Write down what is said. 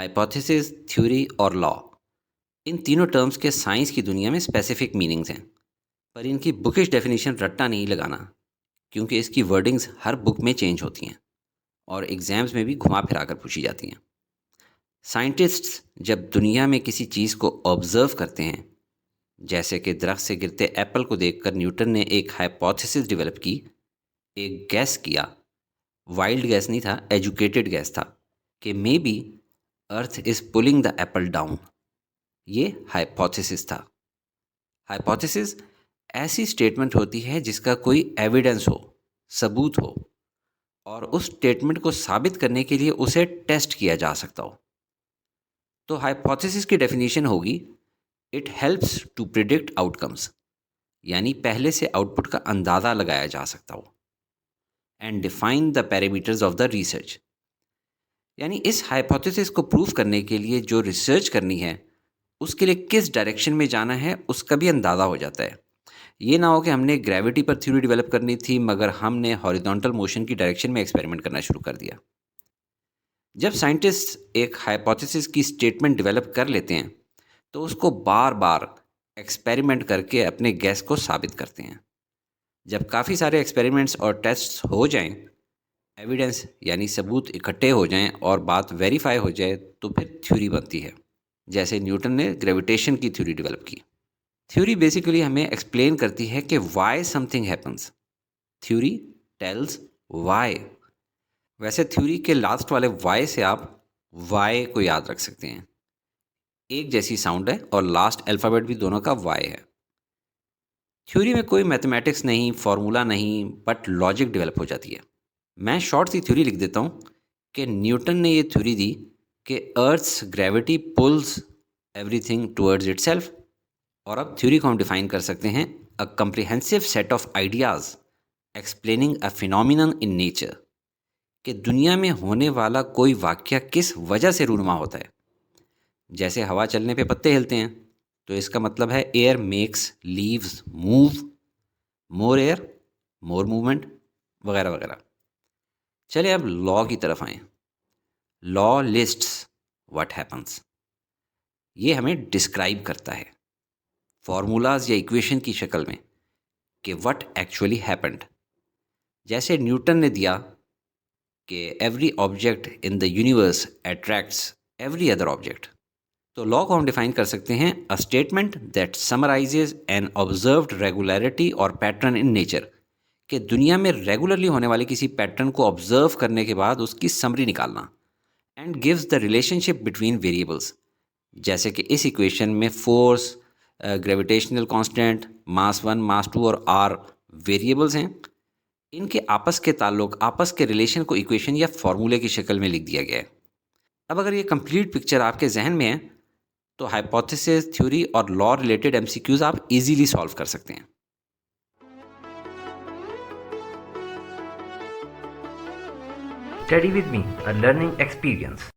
Hypothesis, theory और law, इन तीनों terms के साइंस की दुनिया में स्पेसिफिक मीनिंग्स हैं, पर इनकी बुकिश डेफिनेशन रट्टा नहीं लगाना, क्योंकि इसकी वर्डिंग्स हर बुक में चेंज होती हैं और एग्जाम्स में भी घुमा फिरा कर पूछी जाती हैं। साइंटिस्ट्स जब दुनिया में किसी चीज़ को ऑब्जर्व करते हैं, जैसे कि दरख्त से गिरते एप्पल को देखकर न्यूटन ने एक हाइपोथेसिस डेवलप की, एक गैस किया, वाइल्ड गैस नहीं था, एजुकेटेड गैस था, कि may be earth is pulling the Apple down. ये हाइपोथेसिस था। हाइपोथेसिस ऐसी स्टेटमेंट होती है जिसका कोई एविडेंस हो, सबूत हो, और उस स्टेटमेंट को साबित करने के लिए उसे टेस्ट किया जा सकता हो। तो हाइपोथेसिस की डेफिनेशन होगी, it helps to predict outcomes, यानी पहले से आउटपुट का अंदाज़ा लगाया जा सकता हो, and define the parameters of the research, यानी इस हाइपोथेसिस को प्रूव करने के लिए जो रिसर्च करनी है उसके लिए किस डायरेक्शन में जाना है उसका भी अंदाज़ा हो जाता है। ये ना हो कि हमने ग्रेविटी पर थ्योरी डेवलप करनी थी मगर हमने हॉरिजॉन्टल मोशन की डायरेक्शन में एक्सपेरिमेंट करना शुरू कर दिया। जब साइंटिस्ट एक हाइपोथेसिस की स्टेटमेंट डेवलप कर लेते हैं तो उसको बार बार एक्सपेरिमेंट करके अपने गैस को साबित करते हैं। जब काफ़ी सारे एक्सपेरिमेंट्स और टेस्ट्स हो जाएं, एविडेंस यानी सबूत इकट्ठे हो जाएं और बात वेरीफाई हो जाए तो फिर थ्योरी बनती है। जैसे न्यूटन ने ग्रेविटेशन की थ्योरी डेवलप की। थ्योरी बेसिकली हमें एक्सप्लेन करती है कि why something happens. Theory tells why. वैसे थ्योरी के लास्ट वाले वाई से आप वाई को याद रख सकते हैं। एक जैसी साउंड है और लास्ट अल्फ़ाबेट भी दोनों का वाई है। थ्योरी में कोई मैथमेटिक्स नहीं, फॉर्मूला नहीं, बट लॉजिक डेवलप हो जाती है। मैं शॉर्ट सी थ्योरी लिख देता हूँ कि न्यूटन ने ये थ्योरी दी कि earth's gravity pulls everything towards itself. और अब थ्योरी को हम डिफाइन कर सकते हैं, a comprehensive set of ideas explaining a phenomenon in nature, कि दुनिया में होने वाला कोई वाक्य किस वजह से रूनुमा होता है। जैसे हवा चलने पे पत्ते हिलते हैं, तो इसका मतलब है एयर मेक्स लीव्स मूव, मोर एयर मोर मूवमेंट, वगैरह वगैरह। चले अब लॉ की तरफ आएँ। Law lists what happens. ये हमें डिस्क्राइब करता है फॉर्मूलाज या इक्वेशन की शक्ल में कि व्हाट एक्चुअली हैपेंड। जैसे न्यूटन ने दिया कि every object in the universe attracts every other object. तो लॉ को हम डिफाइन कर सकते हैं, a statement that summarises an observed regularity और पैटर्न इन नेचर, कि दुनिया में रेगुलरली होने वाले किसी पैटर्न को ऑब्जर्व करने के बाद उसकी समरी निकालना, and gives the relationship between variables. जैसे कि इस इक्वेशन में फोर्स, ग्रेविटेशनल कांस्टेंट, मास 1, मास 2 और आर वेरिएबल्स हैं। इनके आपस के ताल्लुक, आपस के रिलेशन को इक्वेशन या फॉर्मूले की शक्ल में लिख दिया गया है। अब अगर ये कंप्लीट पिक्चर आपके जहन में है तो हाइपोथेसिस, थ्योरी और लॉ रिलेटेड एमसीक्यूज आप इजीली सॉल्व कर सकते हैं। Study with me, a learning experience.